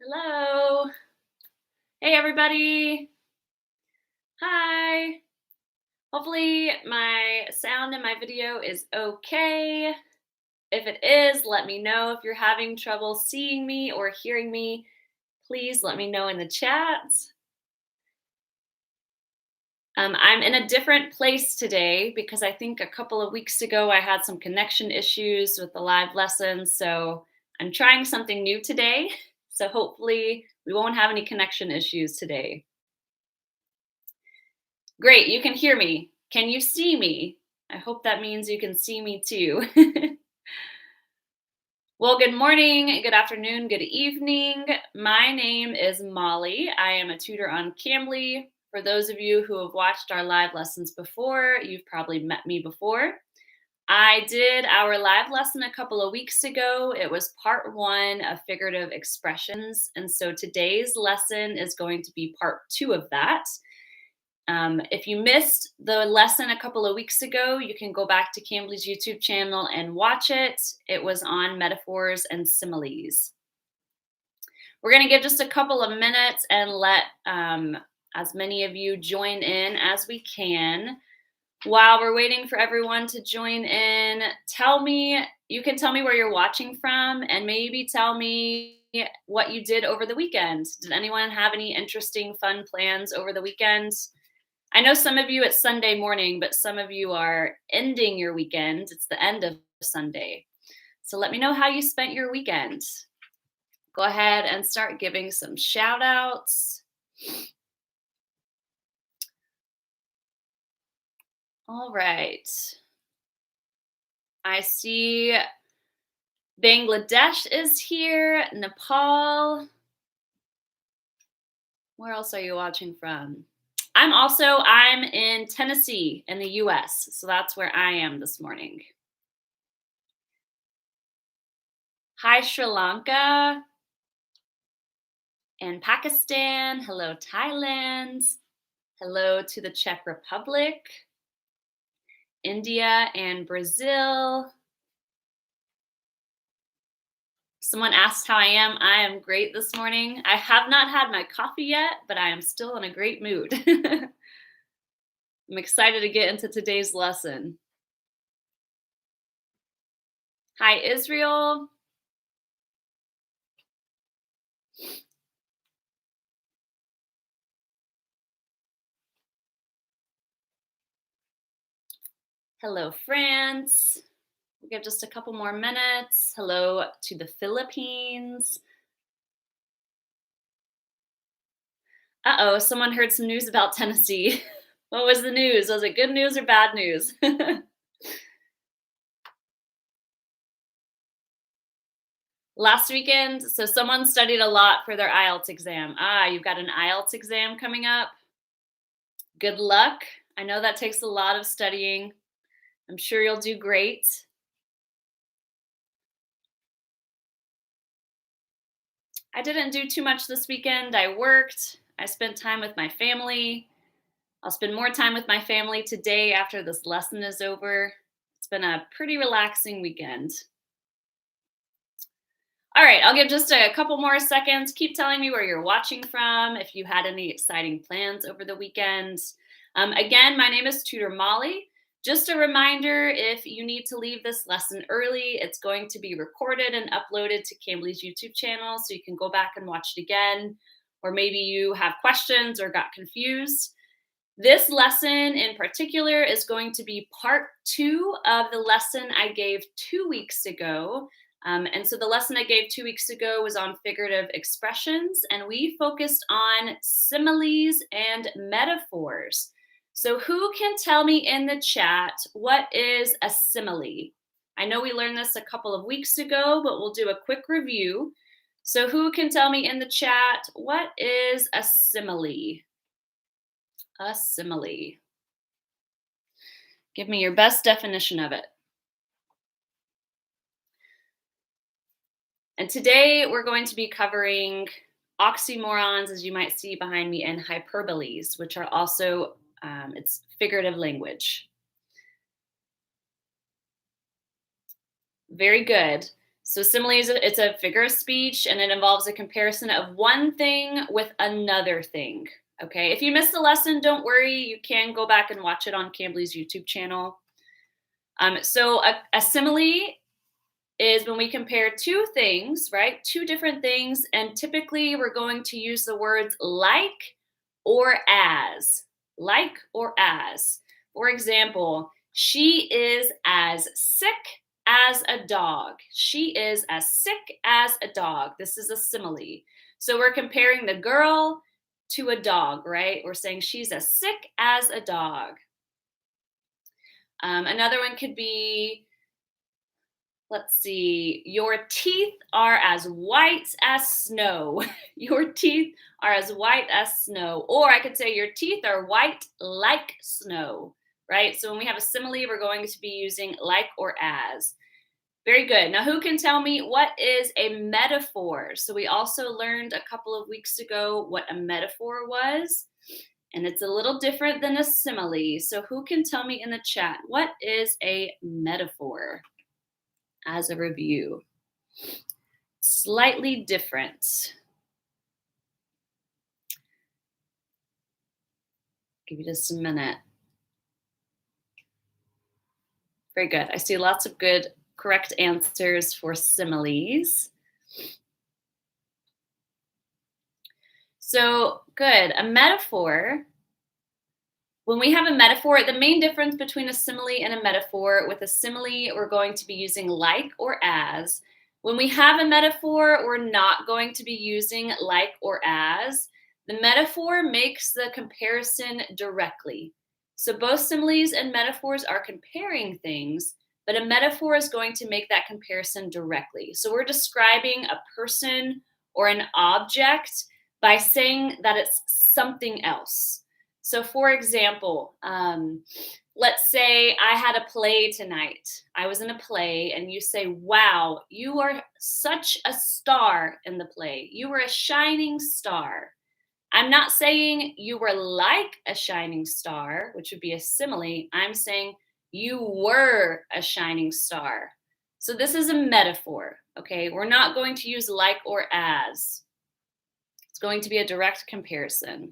Hello. Hey, everybody. Hi. Hopefully my sound in my video is okay. If it is, let me know. If you're having trouble seeing me or hearing me, please let me know in the chat. I'm in a different place today because I think a couple of weeks ago I had some connection issues with the live lessons. So I'm trying something new today. So hopefully we won't have any connection issues today. Great, you can hear me. Can you see me? I hope that means you can see me too. Well, good morning, good afternoon, good evening. My name is Molly. I am a tutor on Cambly. For those of you who have watched our live lessons before, you've probably met me before. I did our live lesson a couple of weeks ago. It was part 1 of figurative expressions. And so today's lesson is going to be part 2 of that. If you missed the lesson a couple of weeks ago, you can go back to Cambly's YouTube channel and watch it. It was on metaphors and similes. We're going to give just a couple of minutes and let as many of you join in as we can. While we're waiting for everyone to join in, you can tell me where you're watching from and maybe tell me what you did over the weekend. Did anyone have any interesting, fun plans over the weekend? I know some of you it's Sunday morning, but some of you are ending your weekend. It's the end of Sunday. So let me know how you spent your weekend. Go ahead and start giving some shout outs. All right. I see Bangladesh is here, Nepal. Where else are you watching from? I'm in Tennessee in the US, so that's where I am this morning. Hi, Sri Lanka and Pakistan. Hello, Thailand. Hello to the Czech Republic, India and Brazil. Someone asked how I am. I am great this morning. I have not had my coffee yet, but I am still in a great mood. I'm excited to get into today's lesson. Hi, Israel. Hello, France. We'll give just a couple more minutes. Hello to the Philippines. Uh-oh, someone heard some news about Tennessee. What was the news? Was it good news or bad news? Last weekend, so someone studied a lot for their IELTS exam. You've got an IELTS exam coming up. Good luck. I know that takes a lot of studying. I'm sure you'll do great. I didn't do too much this weekend. I worked. I spent time with my family. I'll spend more time with my family today after this lesson is over. It's been a pretty relaxing weekend. All right, I'll give just a couple more seconds. Keep telling me where you're watching from, if you had any exciting plans over the weekend. Again, my name is Tutor Molly. Just a reminder, if you need to leave this lesson early, it's going to be recorded and uploaded to Cambly's YouTube channel, so you can go back and watch it again, or maybe you have questions or got confused. This lesson in particular is going to be part 2 of the lesson I gave 2 weeks ago. And so the lesson I gave 2 weeks ago was on figurative expressions, and we focused on similes and metaphors. So who can tell me in the chat, what is a simile? I know we learned this a couple of weeks ago, but we'll do a quick review. So who can tell me in the chat, what is a simile? A simile. Give me your best definition of it. And today we're going to be covering oxymorons, as you might see behind me, and hyperboles, which are also, it's figurative language. Very good. So simile is it's a figure of speech, and it involves a comparison of one thing with another thing. Okay, if you missed the lesson, don't worry. You can go back and watch it on Cambly's YouTube channel. So a simile is when we compare two things, right? Two different things, and typically we're going to use the words like or as. Like or as. For example, she is as sick as a dog. She is as sick as a dog. This is a simile. So we're comparing the girl to a dog, right? We're saying she's as sick as a dog. Another one could be, let's see, your teeth are as white as snow. Your teeth are as white as snow. Or I could say your teeth are white like snow, right? So when we have a simile, we're going to be using like or as. Very good. Now, who can tell me what is a metaphor? So we also learned a couple of weeks ago what a metaphor was, and it's a little different than a simile. So who can tell me in the chat, what is a metaphor? As a review. Slightly different. Give you just a minute. Very good. I see lots of good, correct answers for similes. So good. A metaphor. When we have a metaphor, the main difference between a simile and a metaphor, with a simile, we're going to be using like or as. When we have a metaphor, we're not going to be using like or as. The metaphor makes the comparison directly. So both similes and metaphors are comparing things, but a metaphor is going to make that comparison directly. So we're describing a person or an object by saying that it's something else. So for example, let's say I had a play tonight. I was in a play and you say, wow, you are such a star in the play. You were a shining star. I'm not saying you were like a shining star, which would be a simile. I'm saying you were a shining star. So this is a metaphor, okay? We're not going to use like or as. It's going to be a direct comparison.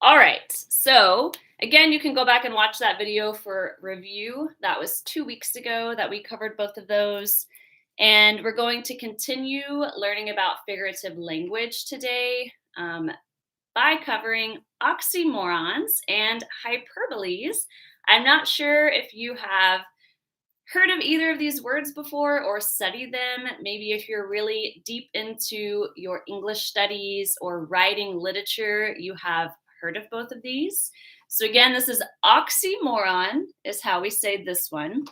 All right, so again, you can go back and watch that video for review. That was 2 weeks ago that we covered both of those. And we're going to continue learning about figurative language today by covering oxymorons and hyperboles. I'm not sure if you have heard of either of these words before or studied them. Maybe if you're really deep into your English studies or writing literature, you have heard of both of these. So again, this is oxymoron is how we say this one.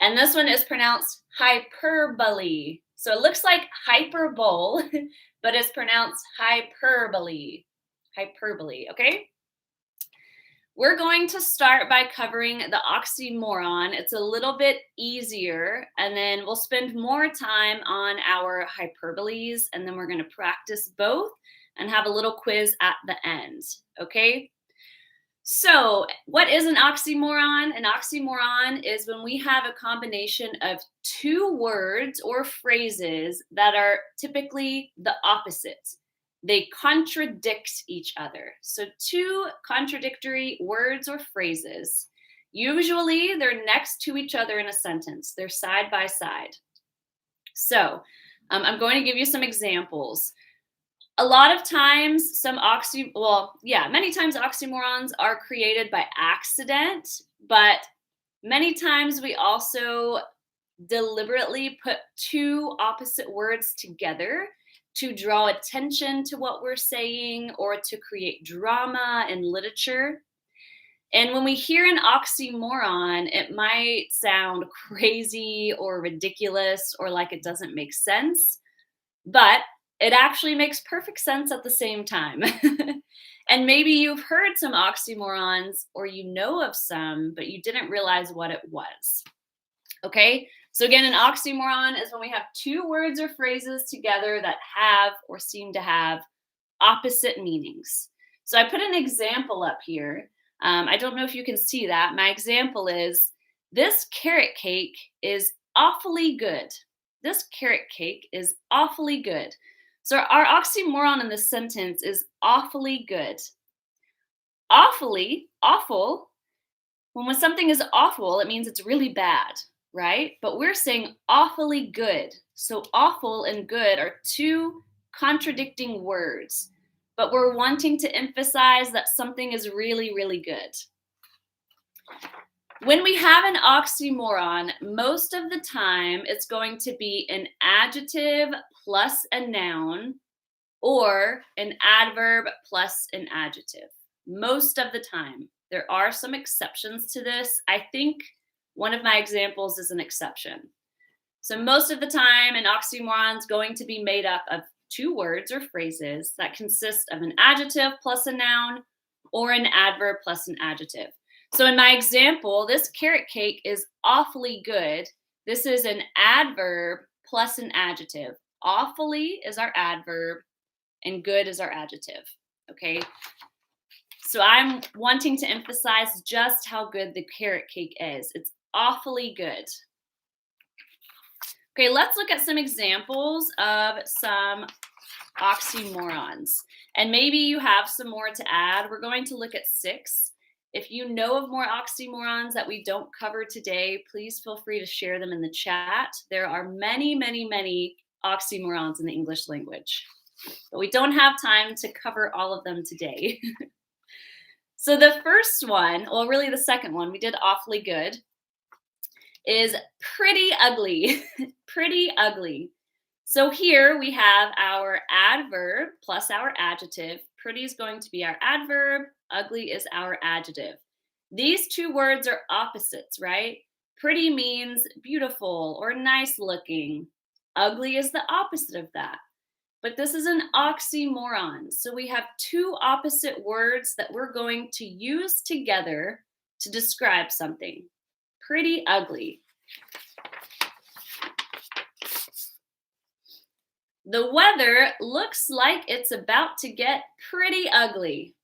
And this one is pronounced hyperbole. So it looks like hyperbole, but it's pronounced hyperbole. Hyperbole, okay? We're going to start by covering the oxymoron. It's a little bit easier, and then we'll spend more time on our hyperboles, and then we're going to practice both and have a little quiz at the end, okay? So what is an oxymoron? An oxymoron is when we have a combination of two words or phrases that are typically the opposite. They contradict each other. So two contradictory words or phrases. Usually they're next to each other in a sentence. They're side by side. So I'm going to give you some examples. A lot of times many times oxymorons are created by accident, but many times we also deliberately put two opposite words together to draw attention to what we're saying or to create drama in literature. And when we hear an oxymoron, it might sound crazy or ridiculous or like it doesn't make sense, but it actually makes perfect sense at the same time. And maybe you've heard some oxymorons or you know of some, but you didn't realize what it was. Okay, so again, an oxymoron is when we have two words or phrases together that have or seem to have opposite meanings. So I put an example up here. I don't know if you can see that. My example is, this carrot cake is awfully good. This carrot cake is awfully good. So our oxymoron in this sentence is awfully good. Awfully, awful. When something is awful, it means it's really bad, right? But we're saying awfully good. So awful and good are two contradicting words, but we're wanting to emphasize that something is really, really good. When we have an oxymoron, most of the time it's going to be an adjective plus a noun or an adverb plus an adjective. Most of the time. There are some exceptions to this. I think one of my examples is an exception. So most of the time, an oxymoron is going to be made up of two words or phrases that consist of an adjective plus a noun or an adverb plus an adjective. So in my example, this carrot cake is awfully good. This is an adverb plus an adjective. Awfully is our adverb and good is our adjective, okay? So I'm wanting to emphasize just how good the carrot cake is. It's awfully good. Okay, let's look at some examples of some oxymorons. And maybe you have some more to add. We're going to look at 6. If you know of more oxymorons that we don't cover today, please feel free to share them in the chat. There are many, many, many oxymorons in the English language, but we don't have time to cover all of them today. So the first one, well, really the second one, we did awfully good, is pretty ugly. Pretty ugly. So here we have our adverb plus our adjective. Pretty is going to be our adverb. Ugly is our adjective. These two words are opposites, right? Pretty means beautiful or nice looking. Ugly is the opposite of that. But this is an oxymoron. So we have two opposite words that we're going to use together to describe something. Pretty ugly. The weather looks like it's about to get pretty ugly.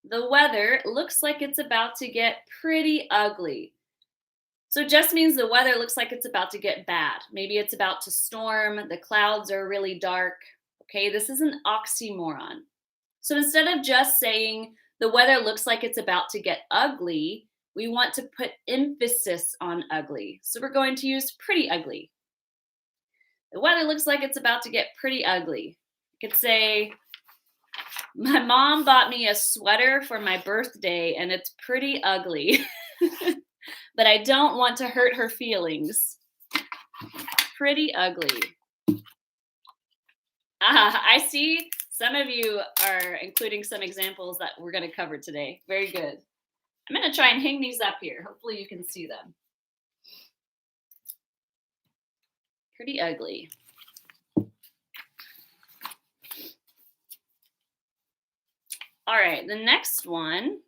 The weather looks like it's about to get pretty ugly. So it just means the weather looks like it's about to get bad. Maybe it's about to storm. The clouds are really dark. Okay, this is an oxymoron. So instead of just saying the weather looks like it's about to get ugly, we want to put emphasis on ugly. So we're going to use pretty ugly. The weather looks like it's about to get pretty ugly. I could say, my mom bought me a sweater for my birthday and it's pretty ugly. But I don't want to hurt her feelings. Pretty ugly. I see some of you are including some examples that we're going to cover today. Very good. I'm going to try and hang these up here. Hopefully you can see them. Pretty ugly. All right, the next one.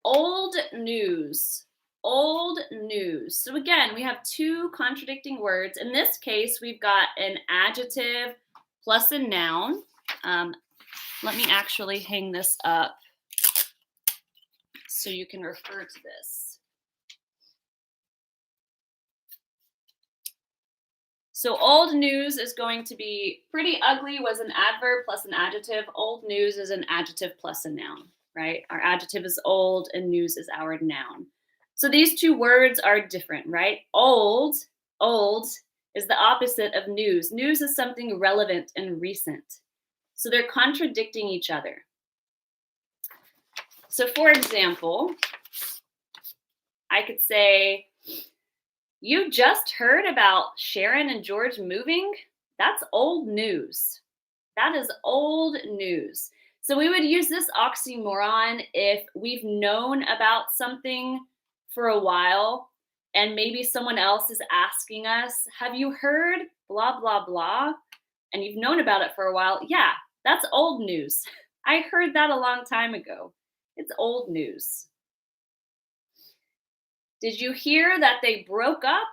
Old news. Old news. So again, we have two contradicting words. In this case, we've got an adjective plus a noun. Let me actually hang this up so you can refer to this. So old news is going to be pretty ugly was an adverb plus an adjective. Old news is an adjective plus a noun, right? Our adjective is old and news is our noun. So these two words are different, right? Old is the opposite of news. News is something relevant and recent. So they're contradicting each other. So for example, I could say, you just heard about Sharon and George moving? That's old news. That is old news. So we would use this oxymoron if we've known about something for a while and maybe someone else is asking us, have you heard blah, blah, blah? And you've known about it for a while. Yeah, that's old news. I heard that a long time ago. It's old news. Did you hear that they broke up?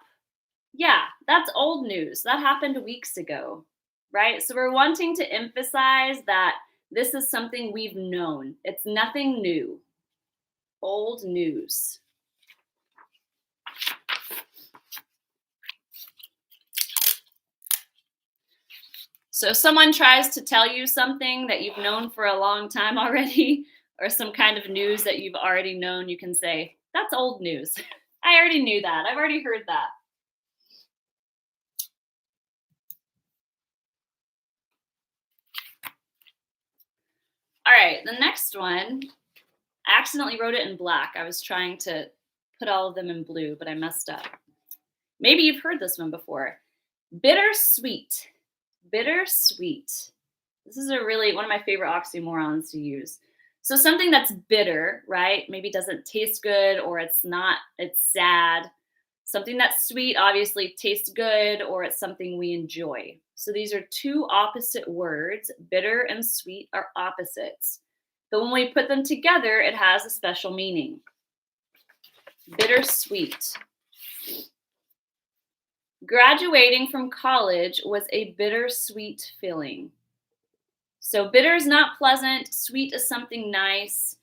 Yeah, that's old news. That happened weeks ago, right? So we're wanting to emphasize that this is something we've known. It's nothing new. Old news. So someone tries to tell you something that you've known for a long time already, or some kind of news that you've already known, you can say, that's old news. I already knew that. I've already heard that. All right, the next one, I accidentally wrote it in black. I was trying to put all of them in blue, but I messed up. Maybe you've heard this one before. Bittersweet. Bittersweet. This is a really one of my favorite oxymorons to use. So something that's bitter, right? Maybe doesn't taste good or it's sad. Something that's sweet obviously tastes good or it's something we enjoy. So these are two opposite words. Bitter and sweet are opposites. But when we put them together, it has a special meaning. Bittersweet. Graduating from college was a bittersweet feeling. So bitter is not pleasant, sweet is something nice.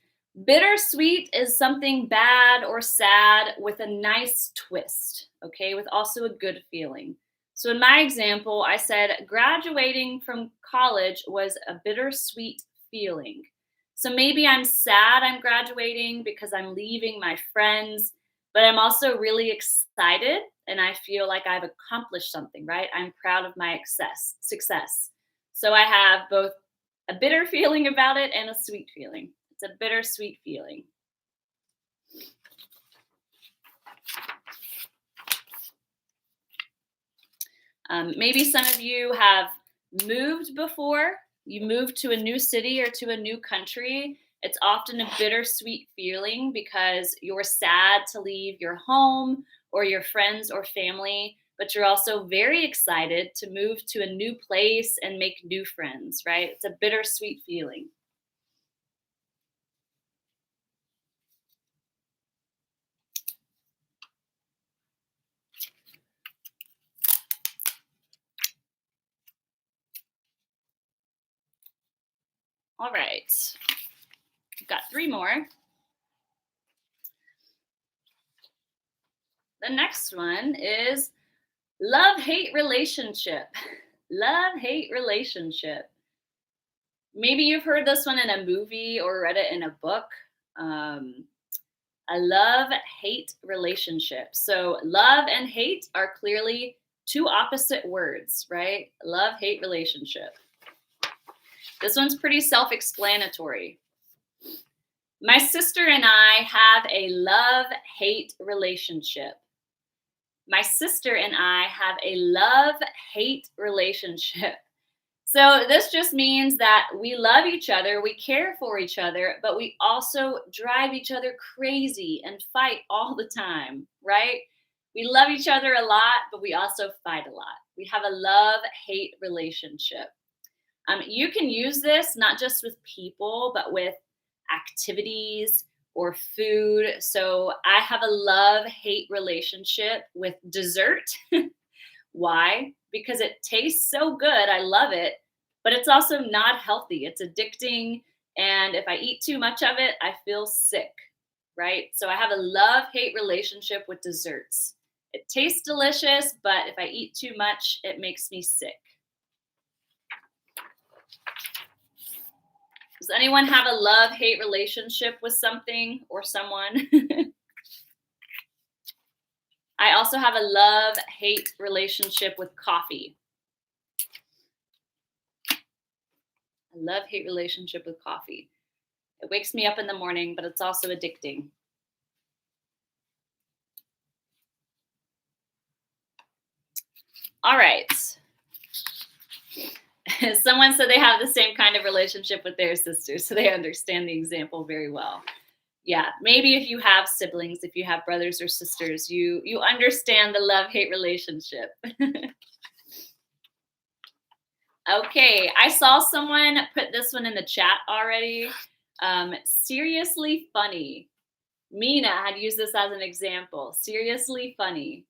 Bittersweet is something bad or sad with a nice twist, okay, with also a good feeling. So in my example, I said graduating from college was a bittersweet feeling. So maybe I'm sad I'm graduating because I'm leaving my friends, but I'm also really excited and I feel like I've accomplished something, right? I'm proud of my success. So I have both a bitter feeling about it and a sweet feeling. It's a bittersweet feeling. Maybe some of you have moved before. You moved to a new city or to a new country. It's often a bittersweet feeling because you're sad to leave your home or your friends or family, but you're also very excited to move to a new place and make new friends, right? It's a bittersweet feeling. All right, we've got three more. The next one is love-hate relationship. Love-hate relationship. Maybe you've heard this one in a movie or read it in a book. A love-hate relationship. So love and hate are clearly two opposite words, right? Love-hate relationship. This one's pretty self-explanatory. My sister and I have a love-hate relationship. My sister and I have a love-hate relationship. So this just means that we love each other, we care for each other, but we also drive each other crazy and fight all the time, right? We love each other a lot, but we also fight a lot. We have a love-hate relationship. You can use this not just with people, but with activities or food. So I have a love-hate relationship with dessert. Why? Because it tastes so good. I love it, but it's also not healthy. It's addicting. And if I eat too much of it, I feel sick, right? So I have a love-hate relationship with desserts. It tastes delicious, but if I eat too much, it makes me sick. Does anyone have a love-hate relationship with something or someone? I also have a love-hate relationship with coffee. A love-hate relationship with coffee. It wakes me up in the morning, but it's also addicting. All right. Someone said they have the same kind of relationship with their sisters, so they understand the example very well. Yeah, maybe if you have siblings, if you have brothers or sisters, you understand the love-hate relationship. Okay, I saw someone put this one in the chat already. Seriously funny. Mina had used this as an example. Seriously funny.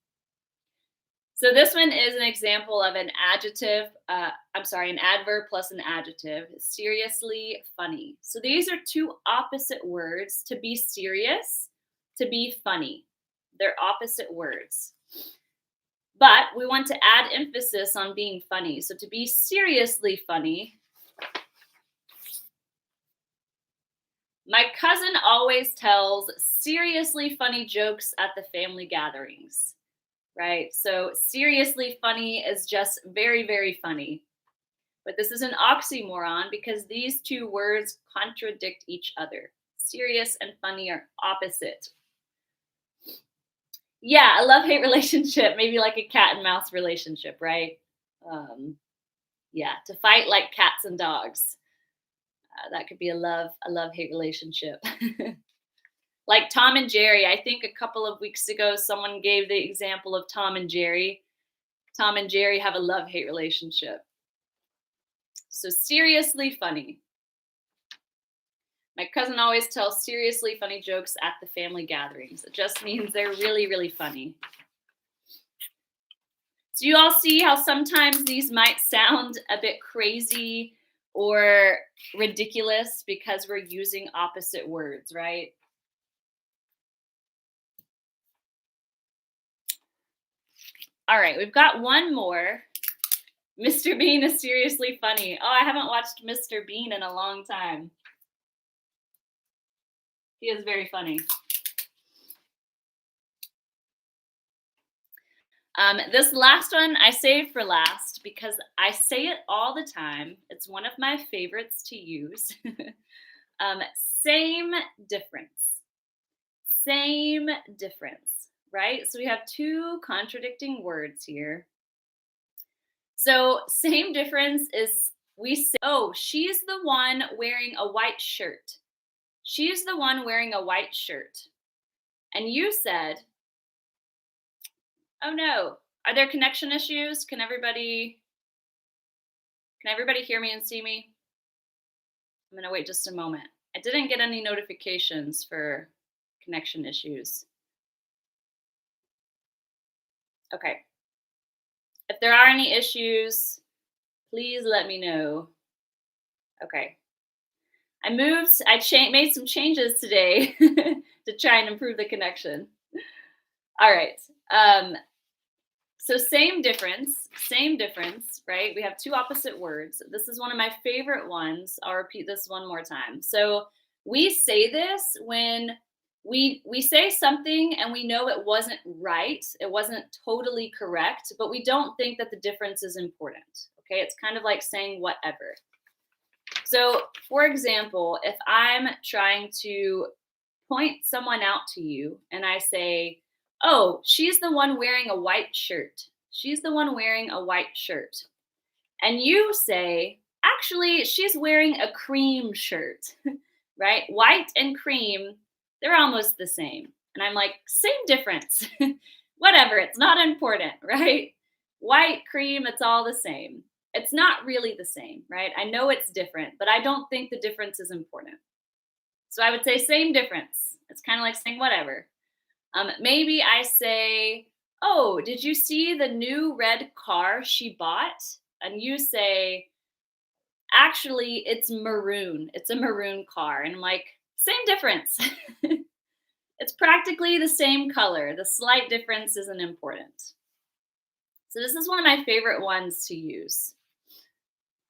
So this one is an example of an adjective, an adverb plus an adjective. Seriously funny. So these are two opposite words, to be serious, to be funny. They're opposite words. But we want to add emphasis on being funny. So to be seriously funny, my cousin always tells seriously funny jokes at the family gatherings, right? So seriously funny is just very, very funny. But this is an oxymoron because these two words contradict each other. Serious and funny are opposite. Yeah, a love-hate relationship, maybe like a cat and mouse relationship, right? Yeah, to fight like cats and dogs. That could be a love-hate relationship. Like Tom and Jerry. I think a couple of weeks ago, someone gave the example of Tom and Jerry. Tom and Jerry have a love-hate relationship. So seriously funny. My cousin always tells seriously funny jokes at the family gatherings. It just means they're really, really funny. So you all see how sometimes these might sound a bit crazy or ridiculous because we're using opposite words, right? All right, we've got one more. Mr. Bean is seriously funny. Oh, I haven't watched Mr. Bean in a long time. He is very funny. This last one I saved for last because I say it all the time. It's one of my favorites to use. Same difference. Same difference, right? So we have two contradicting words here. So same difference is we say, oh, she's the one wearing a white shirt. She's the one wearing a white shirt. And you said, oh no, are there connection issues? Can everybody hear me and see me? I'm gonna wait just a moment. I didn't get any notifications for connection issues. Okay. If there are any issues, please let me know. Okay. I made some changes today to try and improve the connection. All right. So same difference, right? We have two opposite words. This is one of my favorite ones. I'll repeat this one more time. So we say this when we say something and we know it wasn't right, it wasn't totally correct, but we don't think that the difference is important. Okay, it's kind of like saying whatever. So, for example, if I'm trying to point someone out to you and I say, oh, she's the one wearing a white shirt. She's the one wearing a white shirt. And you say, actually, she's wearing a cream shirt, right? White and cream, they're almost the same. And I'm like, same difference. Whatever, it's not important, right? White, cream, it's all the same. It's not really the same, right? I know it's different, but I don't think the difference is important. So I would say same difference. It's kind of like saying whatever. Maybe I say, oh, did you see the new red car she bought? And you say, actually, it's maroon. It's a maroon car. And I'm like, same difference. It's practically the same color. The slight difference isn't important. So this is one of my favorite ones to use.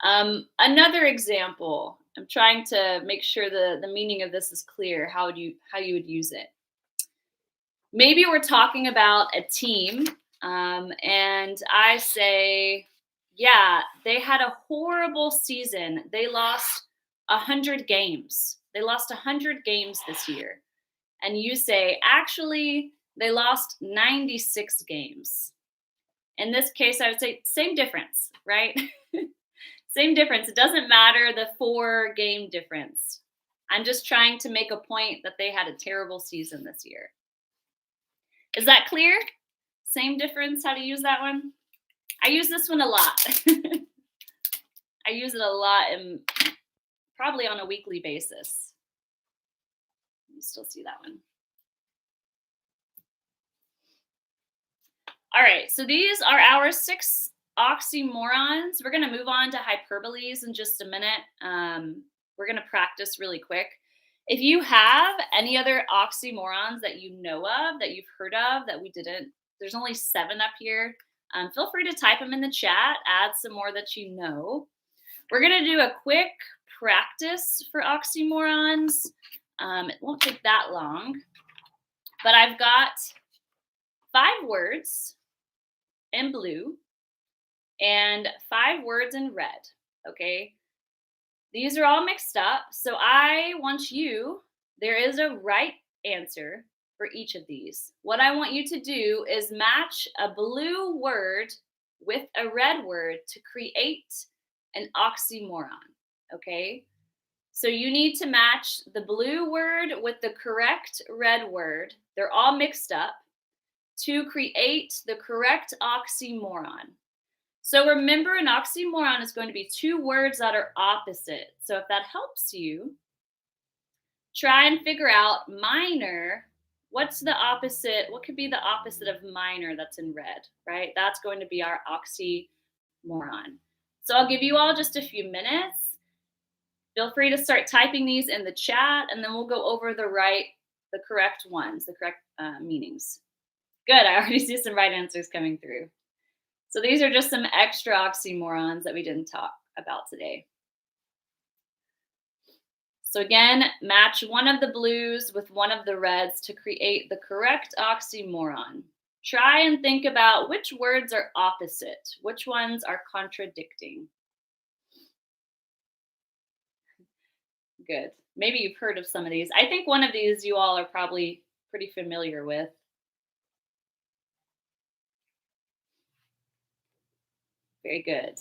Another example, I'm trying to make sure the meaning of this is clear, how you would use it. Maybe we're talking about a team, and I say, yeah, they had a horrible season. They lost 100 games. They lost 100 games this year. And you say, actually, they lost 96 games. In this case, I would say same difference, right? Same difference. It doesn't matter the 4-game difference. I'm just trying to make a point that they had a terrible season this year. Is that clear? Same difference, how to use that one? I use this one a lot. I use it a lot and probably on a weekly basis. You still see that one. All right, so these are our 6 oxymorons. We're going to move on to hyperboles in just a minute. We're going to practice really quick. If you have any other oxymorons that you know of, that you've heard of, that we didn't, there's only 7 up here. Feel free to type them in the chat, add some more that you know. We're going to do a quick practice for oxymorons. It won't take that long, but I've got 5 words in blue and 5 words in red, okay? These are all mixed up, so I want you, there is a right answer for each of these. What I want you to do is match a blue word with a red word to create an oxymoron, okay? So you need to match the blue word with the correct red word. They're all mixed up to create the correct oxymoron. So remember, an oxymoron is going to be 2 words that are opposite. So if that helps you, try and figure out minor. What's the opposite? What could be the opposite of minor that's in red, right? That's going to be our oxymoron. So I'll give you all just a few minutes. Feel free to start typing these in the chat, and then we'll go over the correct ones, the correct meanings. Good, I already see some right answers coming through. So these are just some extra oxymorons that we didn't talk about today. So again, match one of the blues with one of the reds to create the correct oxymoron. Try and think about which words are opposite, which ones are contradicting. Good. Maybe you've heard of some of these. I think one of these you all are probably pretty familiar with. Very good.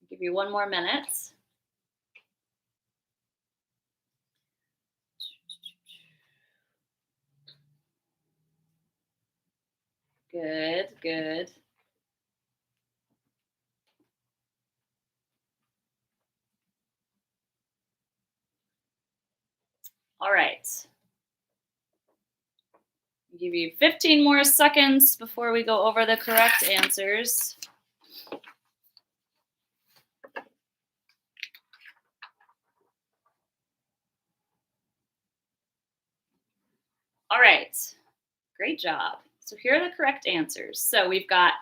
I'll give you one more minute. Good, good. All right. I'll give you 15 more seconds before we go over the correct answers. All right. Great job. So here are the correct answers. So we've got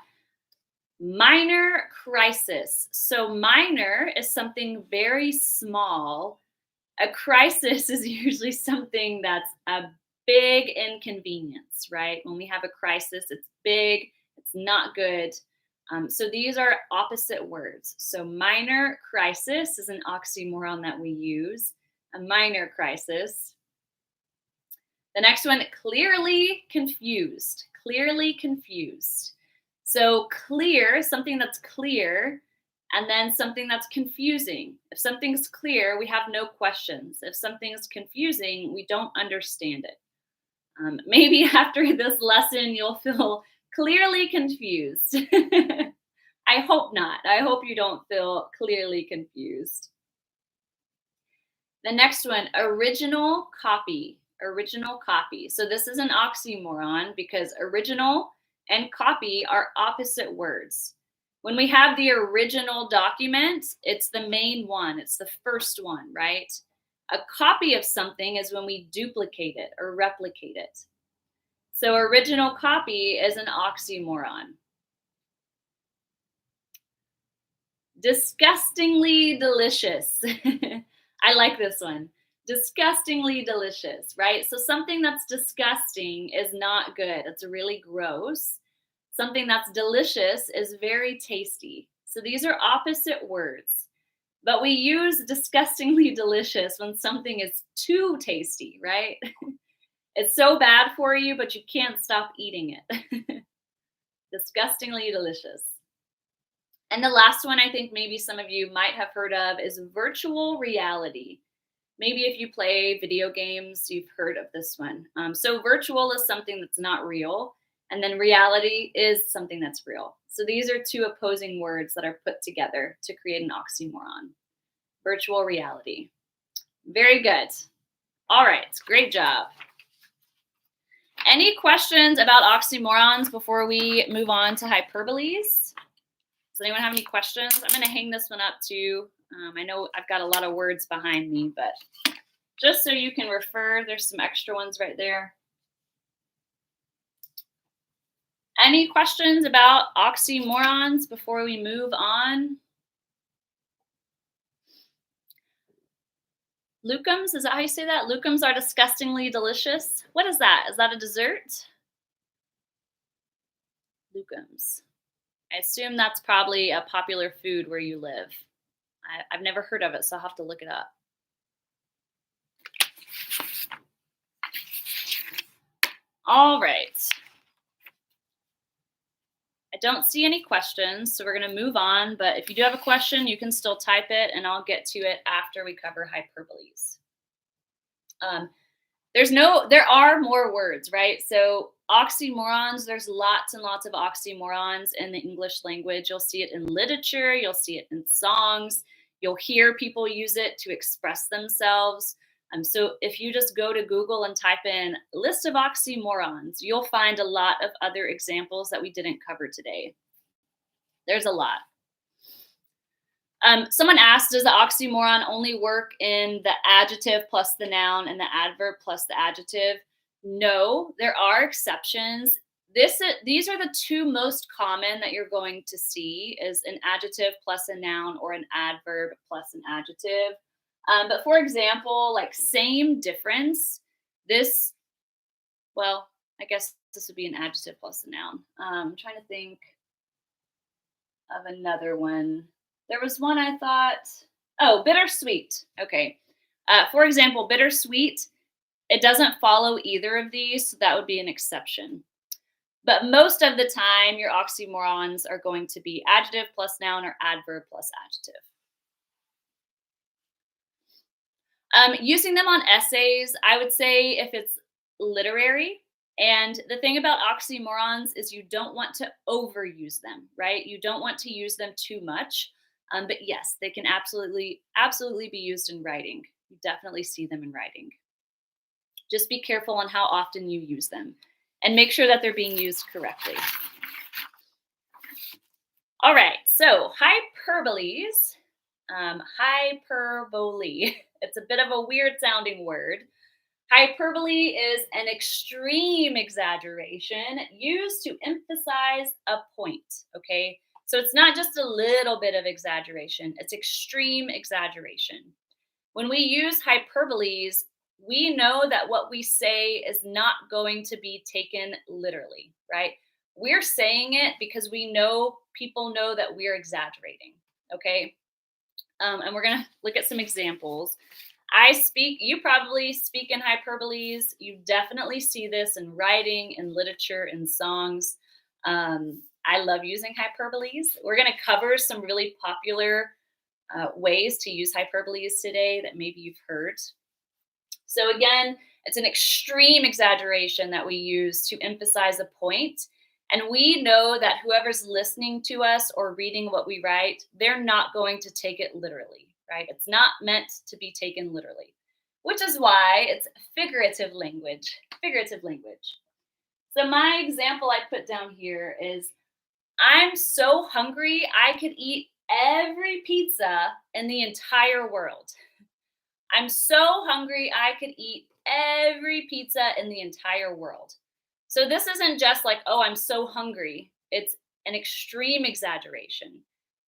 minor crisis. So minor is something very small. A crisis is usually something that's a big inconvenience, right? When we have a crisis, it's big, it's not good. So these are opposite words. So minor crisis is an oxymoron that we use, a minor crisis. The next one, clearly confused, clearly confused. So clear, something that's clear, and then something that's confusing. If something's clear, we have no questions. If something's confusing, we don't understand it. Maybe after this lesson, you'll feel clearly confused. I hope not. I hope you don't feel clearly confused. The next one, original copy. Original copy. So this is an oxymoron because original and copy are opposite words. When we have the original document, it's the main one. It's the first one, right? A copy of something is when we duplicate it or replicate it. So original copy is an oxymoron. Disgustingly delicious. I like this one. Disgustingly delicious, right? So something that's disgusting is not good. It's really gross. Something that's delicious is very tasty. So these are opposite words. But we use disgustingly delicious when something is too tasty, right? It's so bad for you, but you can't stop eating it. Disgustingly delicious. And the last one I think maybe some of you might have heard of is virtual reality. Maybe if you play video games, you've heard of this one. So virtual is something that's not real, and then reality is something that's real. So these are 2 opposing words that are put together to create an oxymoron. Virtual reality. Very good. All right, great job. Any questions about oxymorons before we move on to hyperboles? Does anyone have any questions? I'm going to hang this one up too. I know I've got a lot of words behind me, but just so you can refer, there's some extra ones right there. Any questions about oxymorons before we move on? Lucums, is that how you say that? Lucums are disgustingly delicious. What is that? Is that a dessert? Lucums. I assume that's probably a popular food where you live. I've never heard of it, so I'll have to look it up. All right. I don't see any questions, so we're going to move on. But if you do have a question, you can still type it, and I'll get to it after we cover hyperboles. There are more words, right? So oxymorons, there's lots and lots of oxymorons in the English language. You'll see it in literature, you'll see it in songs, you'll hear people use it to express themselves. So if you just go to Google and type in list of oxymorons, you'll find a lot of other examples that we didn't cover today. There's a lot. Someone asked, does the oxymoron only work in the adjective plus the noun and the adverb plus the adjective? No, there are exceptions. These are the two most common that you're going to see is an adjective plus a noun or an adverb plus an adjective. But for example, like same difference, I guess this would be an adjective plus a noun. I'm trying to think of another one. There was one I thought, bittersweet. Okay. For example, bittersweet, it doesn't follow either of these, so that would be an exception. But most of the time, your oxymorons are going to be adjective plus noun or adverb plus adjective. Using them on essays, I would say if it's literary. And the thing about oxymorons is you don't want to overuse them, right? You don't want to use them too much. But yes, they can absolutely be used in writing. You definitely see them in writing. Just be careful on how often you use them and make sure that they're being used correctly. All right, so hyperboles, hyperbole. It's a bit of a weird sounding word. Hyperbole is an extreme exaggeration used to emphasize a point, okay? So it's not just a little bit of exaggeration, it's extreme exaggeration. When we use hyperboles, we know that what we say is not going to be taken literally, right? We're saying it because we know people know that we're exaggerating, okay? And we're going to look at some examples. You probably speak in hyperboles. You definitely see this in writing, in literature, in songs. I love using hyperboles. We're going to cover some really popular ways to use hyperboles today that maybe you've heard. So again, it's an extreme exaggeration that we use to emphasize a point. And we know that whoever's listening to us or reading what we write, they're not going to take it literally, right? It's not meant to be taken literally, which is why it's figurative language. Figurative language. So my example I put down here is, I'm so hungry I could eat every pizza in the entire world. I'm so hungry I could eat every pizza in the entire world. So this isn't just like, oh, I'm so hungry. It's an extreme exaggeration.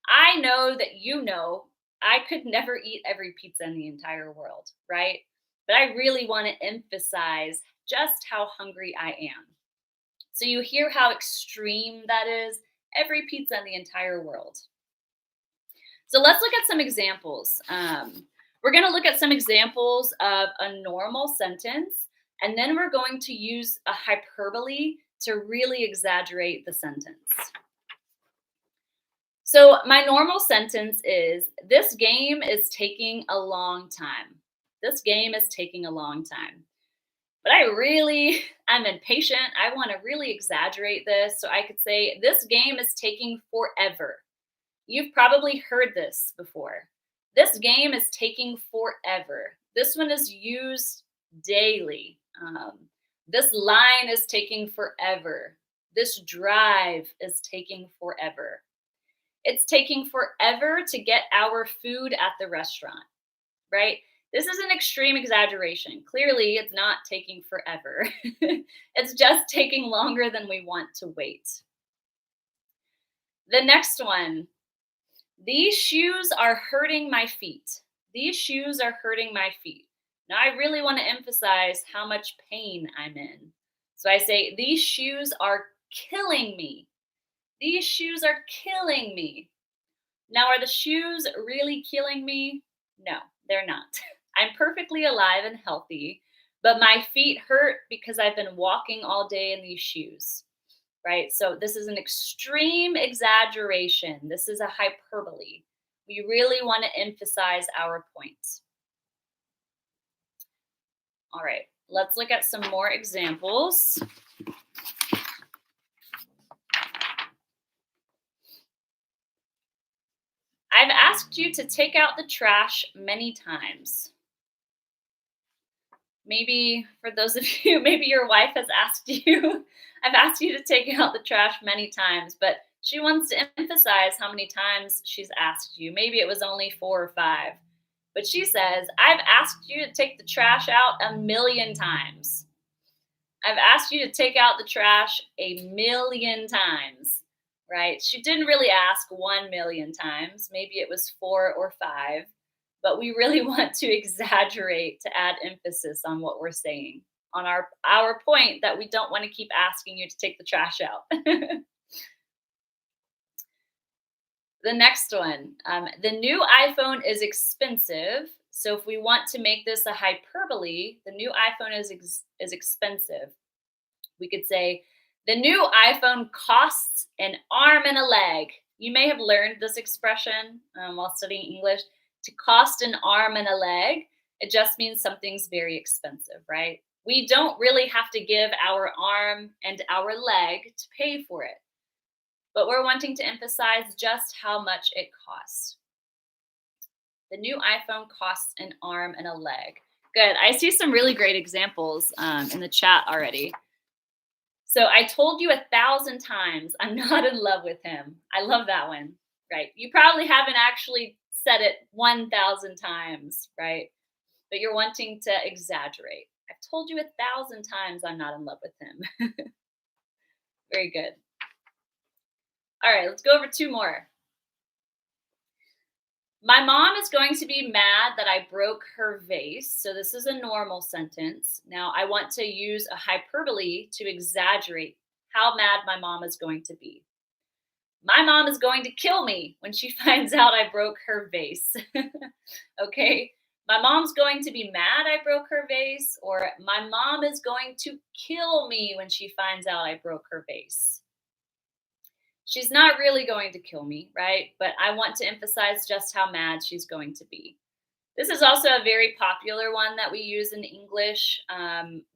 I know that you know I could never eat every pizza in the entire world, right? But I really want to emphasize just how hungry I am. So you hear how extreme that is, every pizza in the entire world. So let's look at some examples. We're going to look at some examples of a normal sentence, and then we're going to use a hyperbole to really exaggerate the sentence. So my normal sentence is, this game is taking a long time. This game is taking a long time. But I'm impatient. I want to really exaggerate this. So I could say, this game is taking forever. You've probably heard this before. This game is taking forever. This one is used daily. This line is taking forever. This drive is taking forever. It's taking forever to get our food at the restaurant, right? This is an extreme exaggeration. Clearly, it's not taking forever. It's just taking longer than we want to wait. The next one. These shoes are hurting my feet. These shoes are hurting my feet. Now, I really want to emphasize how much pain I'm in. So I say, these shoes are killing me. These shoes are killing me. Now, are the shoes really killing me? No, they're not. I'm perfectly alive and healthy, but my feet hurt because I've been walking all day in these shoes, right? So this is an extreme exaggeration. This is a hyperbole. We really want to emphasize our point. All right, let's look at some more examples. I've asked you to take out the trash many times. Maybe for those of you, maybe your wife has asked you, I've asked you to take out the trash many times, but she wants to emphasize how many times she's asked you. Maybe it was only 4 or 5, but she says, I've asked you to take the trash out 1,000,000 times. I've asked you to take out the trash 1,000,000 times, right? She didn't really ask 1,000,000 times. Maybe it was 4 or 5. But we really want to exaggerate to add emphasis on what we're saying, on our point that we don't want to keep asking you to take the trash out. The next one, the new iPhone is expensive. So if we want to make this a hyperbole, the new iPhone is expensive. We could say, the new iPhone costs an arm and a leg. You may have learned this expression while studying English. To cost an arm and a leg, it just means something's very expensive, right? We don't really have to give our arm and our leg to pay for it, but we're wanting to emphasize just how much it costs. The new iPhone costs an arm and a leg. Good. I see some really great examples in the chat already. So I told you 1,000 times I'm not in love with him. I love that one, right? You probably haven't actually said it 1,000 times, right? But you're wanting to exaggerate. I've told you 1,000 times I'm not in love with him. Very good. All right, let's go over 2 more. My mom is going to be mad that I broke her vase. So this is a normal sentence. Now I want to use a hyperbole to exaggerate how mad my mom is going to be. My mom is going to kill me when she finds out I broke her vase. Okay? My mom's going to be mad I broke her vase, or my mom is going to kill me when she finds out I broke her vase. She's not really going to kill me, right? But I want to emphasize just how mad she's going to be. This is also a very popular one that we use in English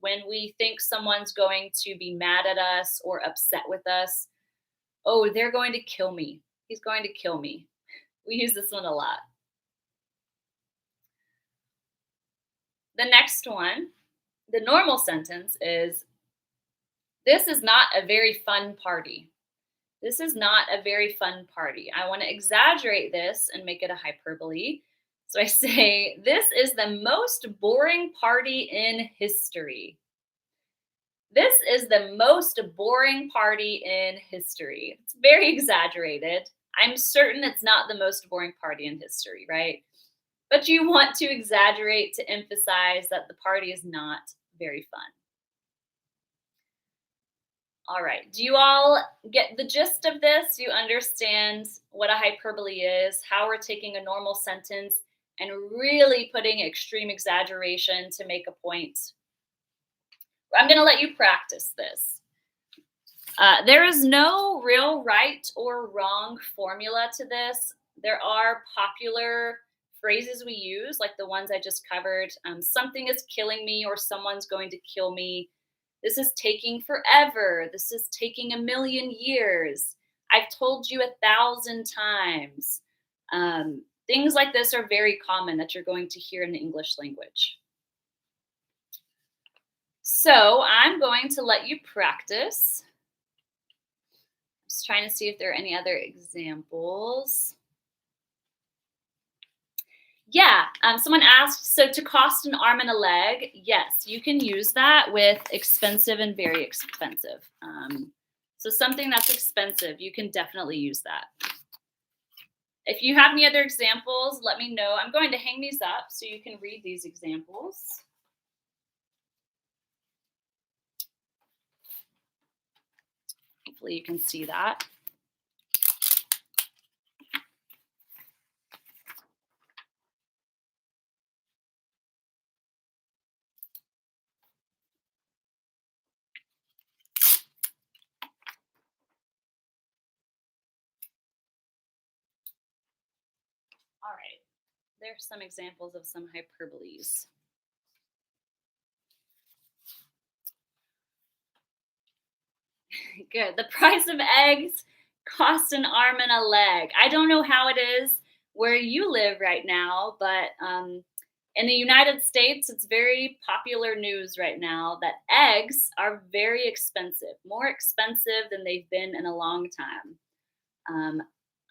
when we think someone's going to be mad at us or upset with us. Oh, they're going to kill me. He's going to kill me. We use this one a lot. The next one, the normal sentence is, this is not a very fun party. This is not a very fun party. I want to exaggerate this and make it a hyperbole. So I say, this is the most boring party in history. This is the most boring party in history. It's very exaggerated. I'm certain it's not the most boring party in history, right? But you want to exaggerate to emphasize that the party is not very fun. All right, do you all get the gist of this? Do you understand what a hyperbole is, how we're taking a normal sentence and really putting extreme exaggeration to make a point? I'm going to let you practice this. There is no real right or wrong formula to this. There are popular phrases we use, like the ones I just covered. Something is killing me, or someone's going to kill me. This is taking forever. This is taking 1,000,000 years. I've told you 1,000 times. Things like this are very common that you're going to hear in the English language. So I'm going to let you practice. Just trying to see if there are any other examples. Yeah, someone asked, so to cost an arm and a leg, yes, you can use that with expensive and very expensive. So something that's expensive, you can definitely use that. If you have any other examples, let me know. I'm going to hang these up so you can read these examples. Hopefully you can see that. All right, there's some examples of some hyperboles. Good. The price of eggs costs an arm and a leg. I don't know how it is where you live right now, but in the United States, it's very popular news right now that eggs are very expensive, more expensive than they've been in a long time.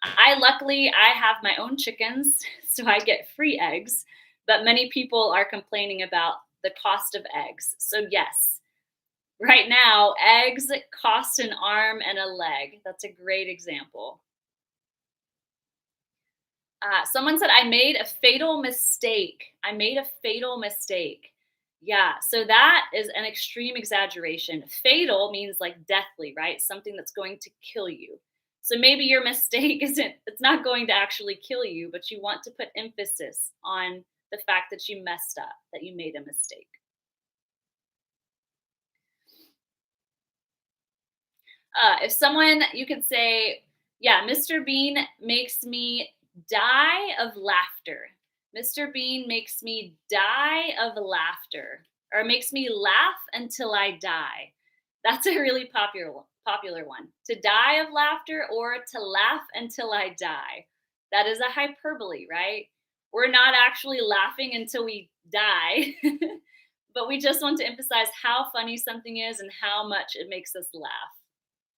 I have my own chickens, so I get free eggs, but many people are complaining about the cost of eggs. So yes, right now, eggs cost an arm and a leg. That's a great example. Someone said, I made a fatal mistake. I made a fatal mistake. Yeah, so that is an extreme exaggeration. Fatal means like deathly, right? Something that's going to kill you. So maybe your mistake it's not going to actually kill you, but you want to put emphasis on the fact that you messed up, that you made a mistake. If someone, you could say, yeah, Mr. Bean makes me die of laughter. Mr. Bean makes me die of laughter, or makes me laugh until I die. That's a really popular one. To die of laughter or to laugh until I die. That is a hyperbole, right? We're not actually laughing until we die, but we just want to emphasize how funny something is and how much it makes us laugh.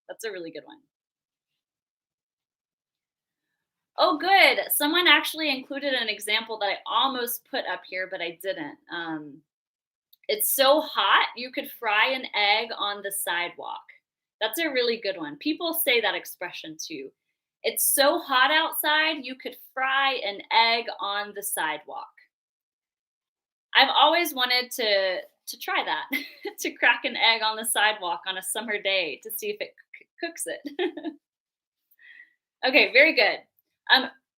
That's a really good one. Oh, good. Someone actually included an example that I almost put up here, but I didn't. It's so hot, you could fry an egg on the sidewalk. That's a really good one. People say that expression too. It's so hot outside, you could fry an egg on the sidewalk. I've always wanted to try that, to crack an egg on the sidewalk on a summer day to see if it cooks it. Okay, very good.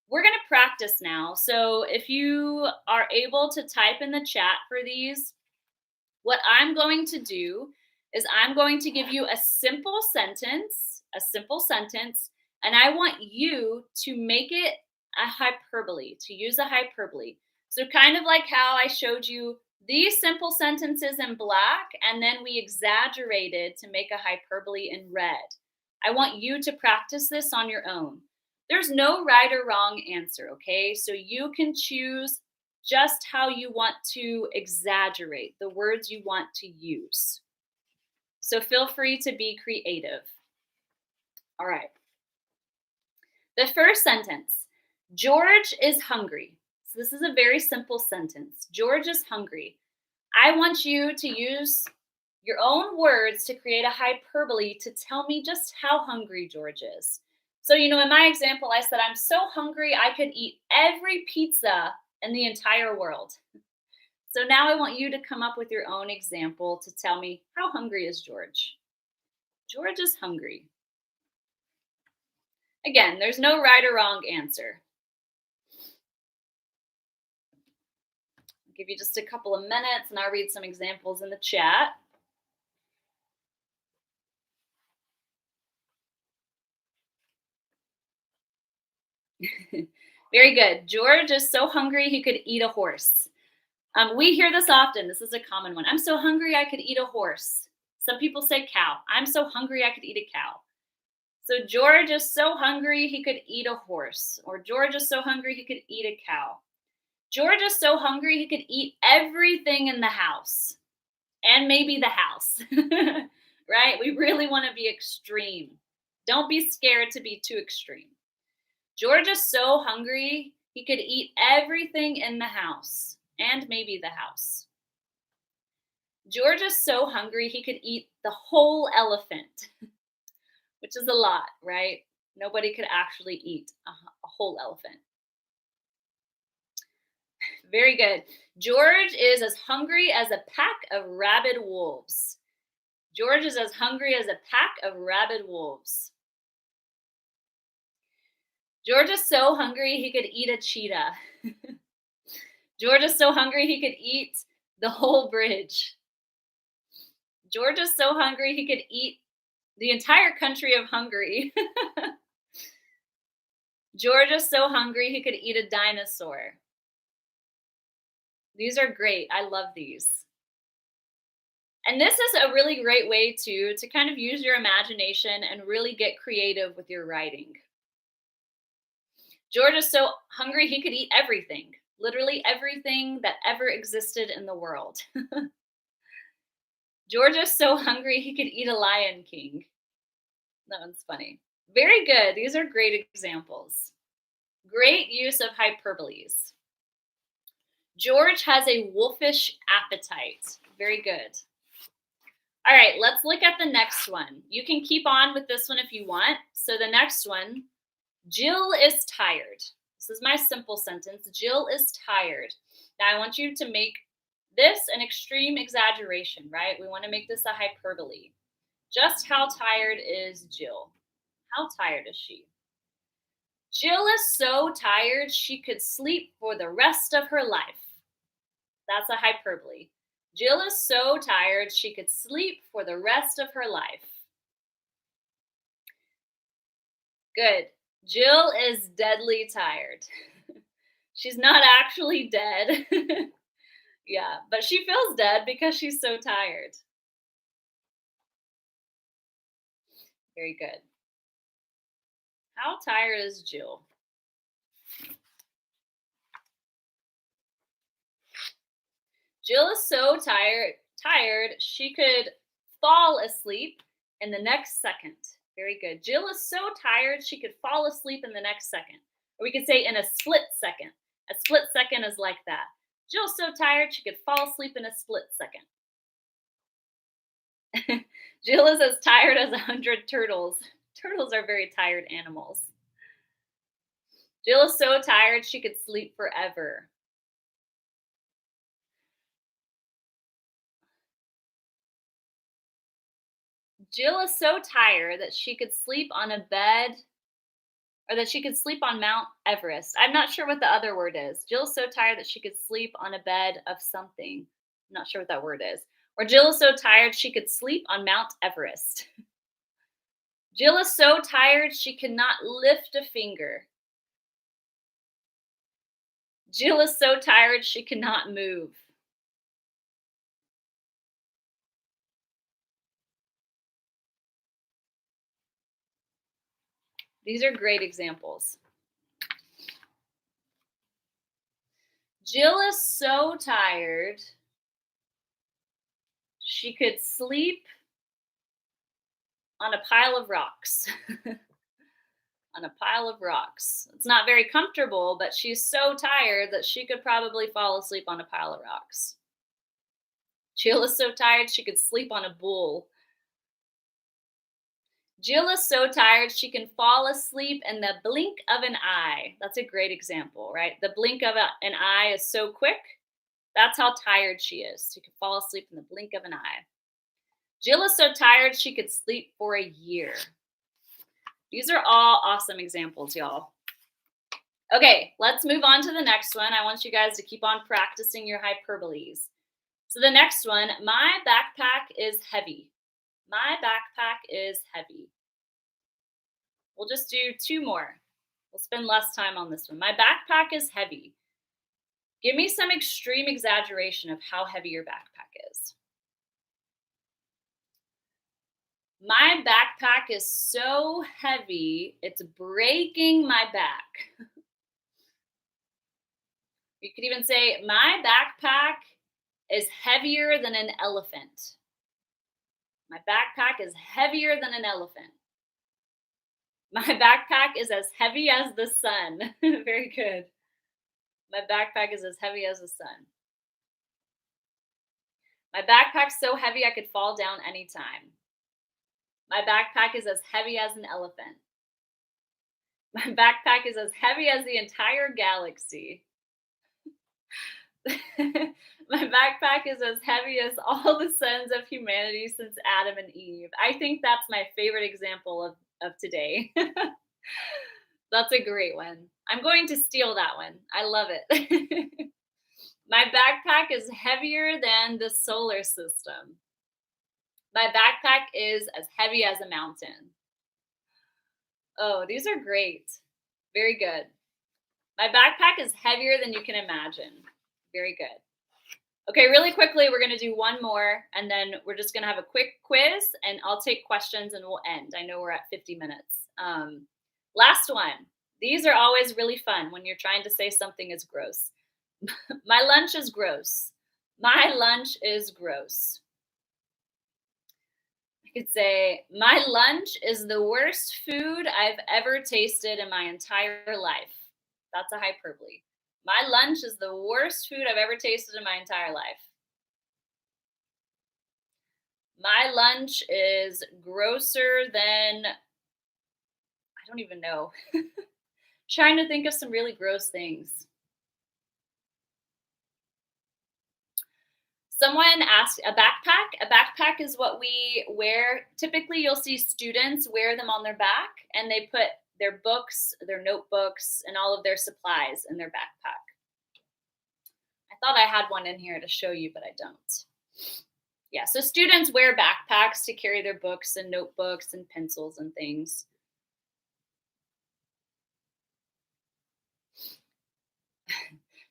We're going to practice now. So if you are able to type in the chat for these, what I'm going to do is I'm going to give you a simple sentence, and I want you to make it a hyperbole, to use a hyperbole. So kind of like how I showed you these simple sentences in black, and then we exaggerated to make a hyperbole in red. I want you to practice this on your own. There's no right or wrong answer, okay? So you can choose just how you want to exaggerate, the words you want to use. So feel free to be creative. All right. The first sentence, George is hungry. So this is a very simple sentence. George is hungry. I want you to use your own words to create a hyperbole to tell me just how hungry George is. So, in my example, I said, I'm so hungry I could eat every pizza in the entire world. So now I want you to come up with your own example to tell me, how hungry is George? George is hungry. Again, there's no right or wrong answer. I'll give you just a couple of minutes and I'll read some examples in the chat. Very good. George is so hungry he could eat a horse. We hear this often. This is a common one. I'm so hungry I could eat a horse. Some people say cow. I'm so hungry I could eat a cow. So George is so hungry he could eat a horse. Or George is so hungry he could eat a cow. George is so hungry he could eat everything in the house. And maybe the house. Right? We really want to be extreme. Don't be scared to be too extreme. George is so hungry He could eat everything in the house and maybe the house. George is so hungry he could eat the whole elephant, which is a lot, right? Nobody could actually eat a whole elephant. Very good. George is as hungry as a pack of rabid wolves. George is as hungry as a pack of rabid wolves. George is so hungry he could eat a cheetah. George is so hungry he could eat the whole bridge. George is so hungry he could eat the entire country of Hungary. George is so hungry he could eat a dinosaur. These are great. I love these. And this is a really great way to kind of use your imagination and really get creative with your writing. George is so hungry he could eat everything, literally everything that ever existed in the world. George is so hungry he could eat a Lion King. That one's funny. Very good. These are great examples. Great use of hyperboles. George has a wolfish appetite. Very good. All right, let's look at the next one. You can keep on with this one if you want. So the next one, Jill is tired. This is my simple sentence. Jill is tired. Now I want you to make this an extreme exaggeration, right? We want to make this a hyperbole. Just how tired is Jill? How tired is she? Jill is so tired she could sleep for the rest of her life. That's a hyperbole. Jill is so tired she could sleep for the rest of her life. Good. Jill is deadly tired. She's not actually dead. Yeah, but she feels dead because she's so tired. Very good. How tired is Jill? Jill is so tired she could fall asleep in the next second. Very good. Jill is so tired she could fall asleep in the next second. Or we could say in a split second. A split second is like that. Jill's so tired she could fall asleep in a split second. Jill is as tired as 100 turtles. Turtles are very tired animals. Jill is so tired she could sleep forever. Jill is so tired that she could sleep on a bed, or that she could sleep on Mount Everest. I'm not sure what the other word is. Jill's so tired that she could sleep on a bed of something. I'm not sure what that word is. Or Jill is so tired she could sleep on Mount Everest. Jill is so tired she cannot lift a finger. Jill is so tired she cannot move. These are great examples. Jill is so tired she could sleep on a pile of rocks. On a pile of rocks. It's not very comfortable, but she's so tired that she could probably fall asleep on a pile of rocks. Jill is so tired she could sleep on a bull. Jill is so tired she can fall asleep in the blink of an eye. That's a great example, right? The blink of an eye is so quick. That's how tired she is. She could fall asleep in the blink of an eye. Jill is so tired she could sleep for a year. These are all awesome examples, y'all. Okay, let's move on to the next one. I want you guys to keep on practicing your hyperboles. So the next one, my backpack is heavy. My backpack is heavy. We'll just do two more. We'll spend less time on this one. My backpack is heavy. Give me some extreme exaggeration of how heavy your backpack is. My backpack is so heavy, it's breaking my back. You could even say, my backpack is heavier than an elephant. My backpack is heavier than an elephant. My backpack is as heavy as the sun. Very good. My backpack is as heavy as the sun. My backpack's so heavy I could fall down anytime. My backpack is as heavy as an elephant. My backpack is as heavy as the entire galaxy. My backpack is as heavy as all the sons of humanity since Adam and Eve. I think that's my favorite example of today. That's a great one. I'm going to steal that one. I love it. My backpack is heavier than the solar system. My backpack is as heavy as a mountain. Oh, these are great. Very good. My backpack is heavier than you can imagine. Very good. Okay, really quickly, we're going to do one more, and then we're just going to have a quick quiz, and I'll take questions, and we'll end. I know we're at 50 minutes. Last one. These are always really fun when you're trying to say something is gross. My lunch is gross. My lunch is gross. I could say, my lunch is the worst food I've ever tasted in my entire life. That's a hyperbole. My lunch is the worst food I've ever tasted in my entire life. My lunch is grosser than, I don't even know. Trying to think of some really gross things. Someone asked a backpack. A backpack is what we wear. Typically, you'll see students wear them on their back, and they put their books, their notebooks, and all of their supplies in their backpack. I thought I had one in here to show you, but I don't. Yeah, so students wear backpacks to carry their books and notebooks and pencils and things.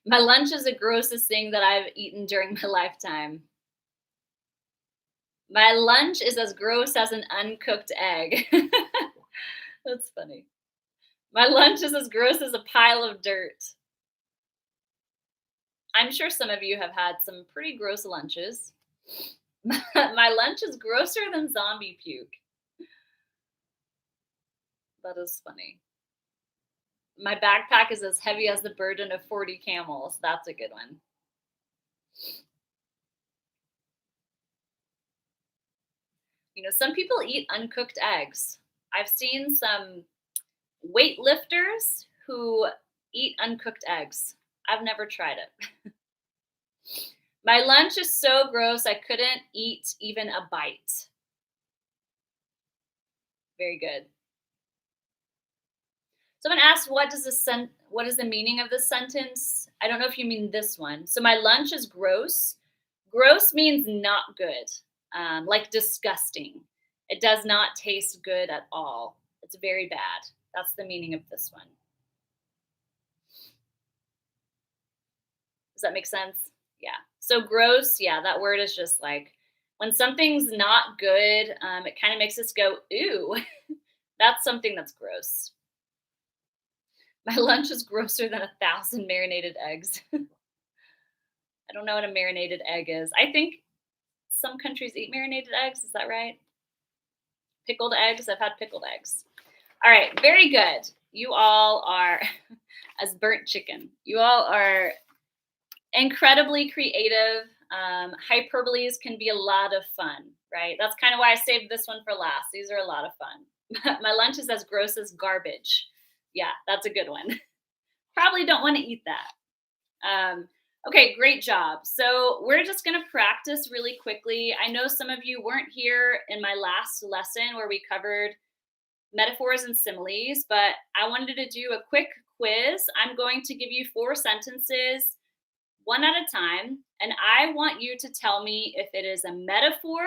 My lunch is the grossest thing that I've eaten during my lifetime. My lunch is as gross as an uncooked egg. That's funny. My lunch is as gross as a pile of dirt. I'm sure some of you have had some pretty gross lunches. My lunch is grosser than zombie puke. That is funny. My backpack is as heavy as the burden of 40 camels. That's a good one. You know, some people eat uncooked eggs. I've seen some weightlifters who eat uncooked eggs. I've never tried it. My lunch is so gross I couldn't eat even a bite. Very good. Someone asked, what is the meaning of this sentence? I don't know if you mean this one. So my lunch is gross. Gross means not good, like disgusting. It does not taste good at all. It's very bad. That's the meaning of this one. Does that make sense? Yeah. So gross, yeah, that word is just like when something's not good, it kind of makes us go, ooh, that's something that's gross. My lunch is grosser than 1,000 marinated eggs. I don't know what a marinated egg is. I think some countries eat marinated eggs. Is that right? Pickled eggs. I've had pickled eggs. All right. Very good. You all are as burnt chicken. You all are incredibly creative. Hyperboles can be a lot of fun, right? That's kind of why I saved this one for last. These are a lot of fun. My lunch is as gross as garbage. Yeah, that's a good one. Probably don't want to eat that. Okay, great job. So we're just going to practice really quickly. I know some of you weren't here in my last lesson where we covered metaphors and similes, but I wanted to do a quick quiz. I'm going to give you 4 sentences, one at a time, and I want you to tell me if it is a metaphor,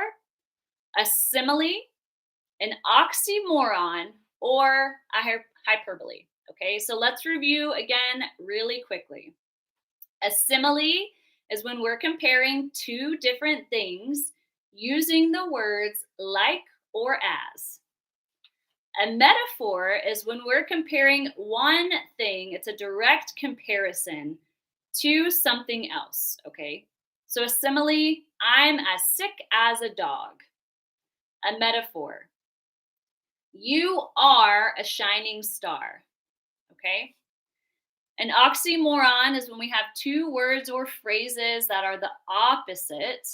a simile, an oxymoron, or a hyperbole. Okay, so let's review again really quickly. A simile is when we're comparing 2 different things using the words like or as. A metaphor is when we're comparing one thing, it's a direct comparison to something else, okay? So a simile, I'm as sick as a dog. A metaphor, you are a shining star, okay? An oxymoron is when we have two words or phrases that are the opposite,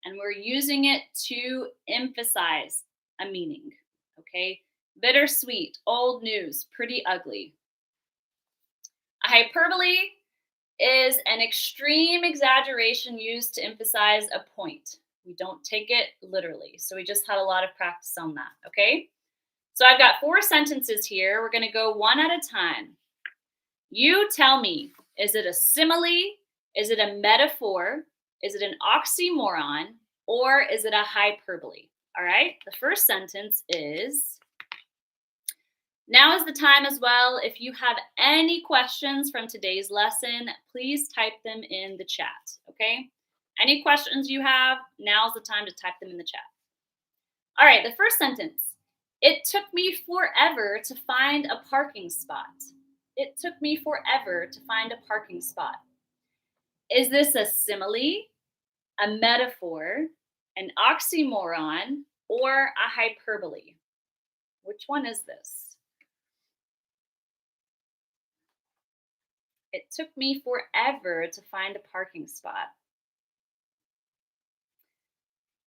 and we're using it to emphasize a meaning. Okay? Bittersweet, old news, pretty ugly. A hyperbole is an extreme exaggeration used to emphasize a point. We don't take it literally. So we just had a lot of practice on that. Okay? So I've got 4 sentences here. We're going to go one at a time. You tell me, is it a simile? Is it a metaphor? Is it an oxymoron? Or is it a hyperbole? All right, the first sentence is, now is the time as well. If you have any questions from today's lesson, please type them in the chat, okay? Any questions you have, now's the time to type them in the chat. All right, the first sentence. It took me forever to find a parking spot. It took me forever to find a parking spot. Is this a simile, a metaphor, an oxymoron, or a hyperbole? Which one is this? It took me forever to find a parking spot.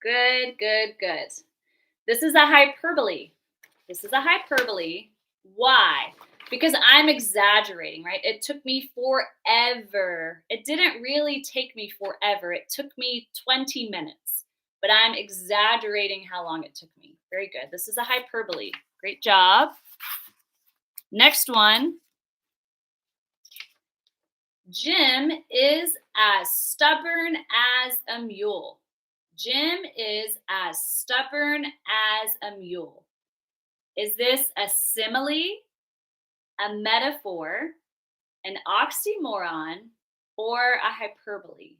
Good, good, good. This is a hyperbole. This is a hyperbole. Why? Because I'm exaggerating, right? It took me forever. It didn't really take me forever. It took me 20 minutes, but I'm exaggerating how long it took me. Very good. This is a hyperbole. Great job. Next one. Jim is as stubborn as a mule. Jim is as stubborn as a mule. Is this a simile, a metaphor, an oxymoron, or a hyperbole?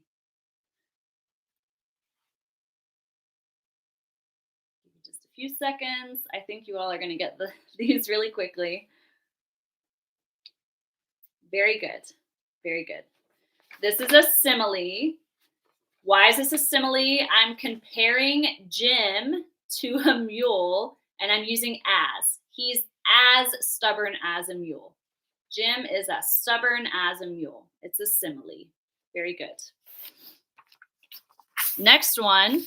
Just a few seconds. I think you all are going to get these really quickly. Very good. Very good. This is a simile. Why is this a simile? I'm comparing Jim to a mule, and I'm using as. He's as stubborn as a mule. Jim is as stubborn as a mule. It's a simile. Very good. Next one.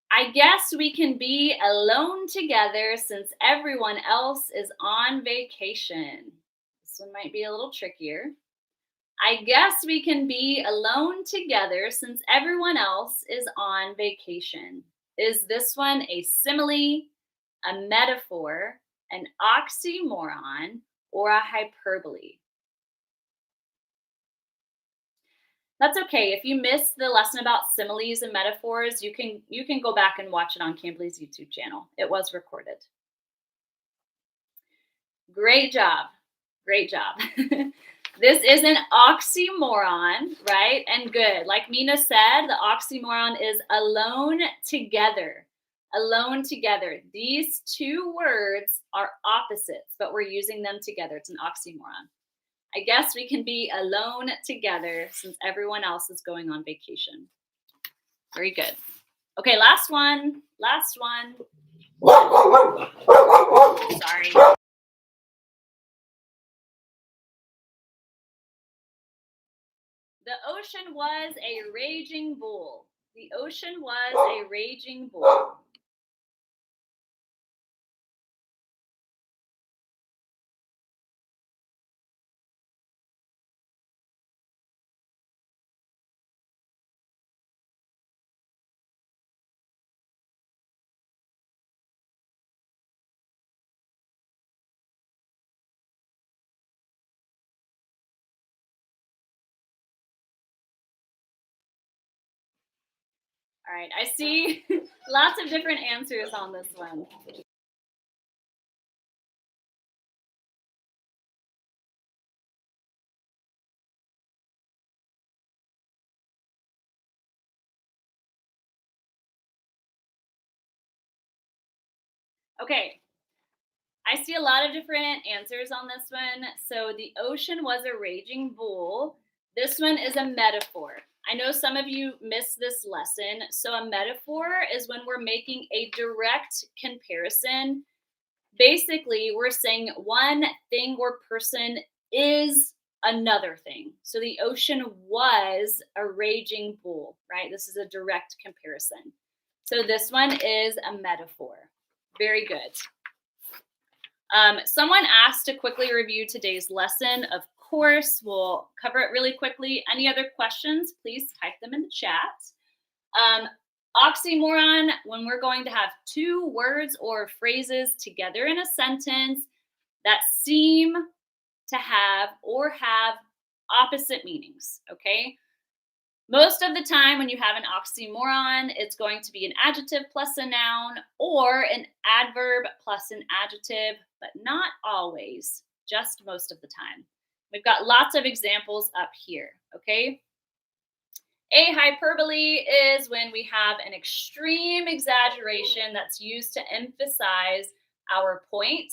I guess we can be alone together since everyone else is on vacation. This one might be a little trickier. I guess we can be alone together since everyone else is on vacation. Is this one a simile, a metaphor, an oxymoron, or a hyperbole? That's okay. If you missed the lesson about similes and metaphors, you can go back and watch it on Cambly's YouTube channel. It was recorded. Great job. Great job. This is an oxymoron, right? And good. Like Mina said, the oxymoron is alone together. Alone together. These two words are opposites, but we're using them together. It's an oxymoron. I guess we can be alone together since everyone else is going on vacation. Very good. Okay, last one. Last one. Sorry. The ocean was a raging bull. The ocean was a raging bull. All right, I see lots of different answers on this one. Okay, I see a lot of different answers on this one. So the ocean was a raging bull. This one is a metaphor. I know some of you missed this lesson. So a metaphor is when we're making a direct comparison. Basically, we're saying one thing or person is another thing. So the ocean was a raging bull, right? This is a direct comparison. So this one is a metaphor. Very good. Someone asked to quickly review today's lesson. Of course, we'll cover it really quickly. Any other questions, please type them in the chat. Oxymoron, when we're going to have two words or phrases together in a sentence that seem to have or have opposite meanings, okay? Most of the time when you have an oxymoron, it's going to be an adjective plus a noun or an adverb plus an adjective, but not always, just most of the time. We've got lots of examples up here, okay? A hyperbole is when we have an extreme exaggeration that's used to emphasize our point.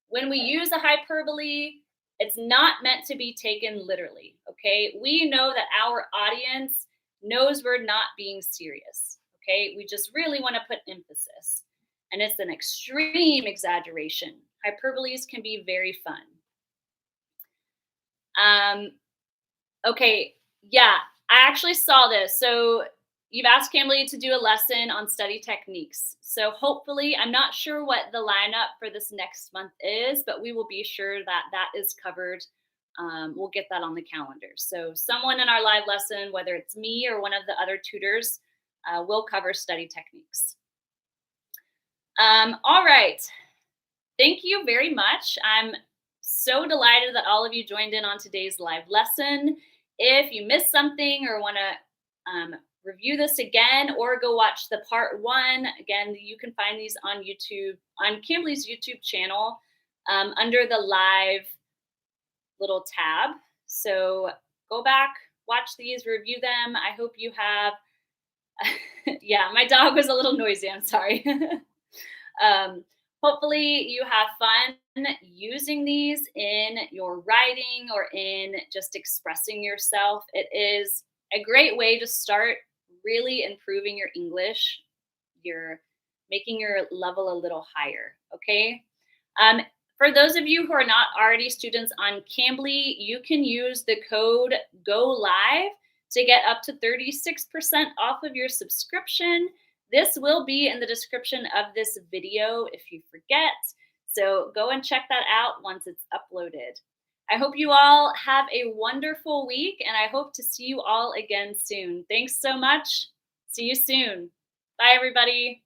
When we use a hyperbole, it's not meant to be taken literally, okay? We know that our audience knows we're not being serious, okay? We just really want to put emphasis. And it's an extreme exaggeration. Hyperboles can be very fun. Okay, yeah, I actually saw this. So you've asked Cambly to do a lesson on study techniques. So hopefully, I'm not sure what the lineup for this next month is, but we will be sure that that is covered. We'll get that on the calendar. So someone in our live lesson, whether it's me or one of the other tutors, will cover study techniques. All right. Thank you very much. I'm so delighted that all of you joined in on today's live lesson. If you missed something or want to review this again or go watch the part one, again, you can find these on YouTube, on Cambly's YouTube channel under the live little tab. So go back, watch these, review them. I hope you have, yeah, my dog was a little noisy, I'm sorry. Hopefully you have fun using these in your writing or in just expressing yourself. It is a great way to start really improving your English. You're making your level a little higher, okay? For those of you who are not already students on Cambly, you can use the code GOLIVE to get up to 36% off of your subscription. This will be in the description of this video if you forget. So go and check that out once it's uploaded. I hope you all have a wonderful week, and I hope to see you all again soon. Thanks so much. See you soon. Bye, everybody.